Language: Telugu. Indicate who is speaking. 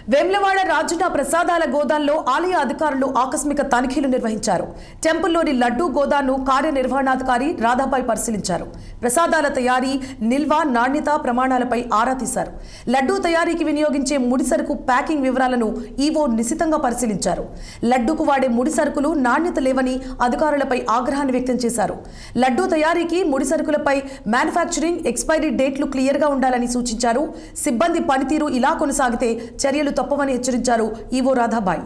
Speaker 1: వేములవాడ రాజున ప్రసాదాల గోదాంలో ఆలయ అధికారులు ఆకస్మిక తనిఖీలు నిర్వహించారు. టెంపుల్లోని లడ్డూ గోదాంను కార్యనిర్వహణాధికారి రాధాబాయ్ పరిశీలించారు. ప్రసాదాల తయారీ, నిల్వ, నాణ్యత ప్రమాణాలపై ఆరా తీశారు. లడ్డూ తయారీకి వినియోగించే ముడిసరుకు ప్యాకింగ్ వివరాలను ఈవో నిశితంగా పరిశీలించారు. లడ్డూకు వాడే ముడిసరుకులు నాణ్యత లేవని అధికారులపై ఆగ్రహాన్ని వ్యక్తం చేశారు. లడ్డూ తయారీకి ముడిసరుకులపై మ్యానుఫ్యాక్చరింగ్ ఎక్స్పైరీ డేట్లు క్లియర్గా ఉండాలని సూచించారు. సిబ్బంది పనితీరు ఇలా కొనసాగితే చర్యలు తప్పవని హెచ్చరించారు ఈవో రాధాబాయ్.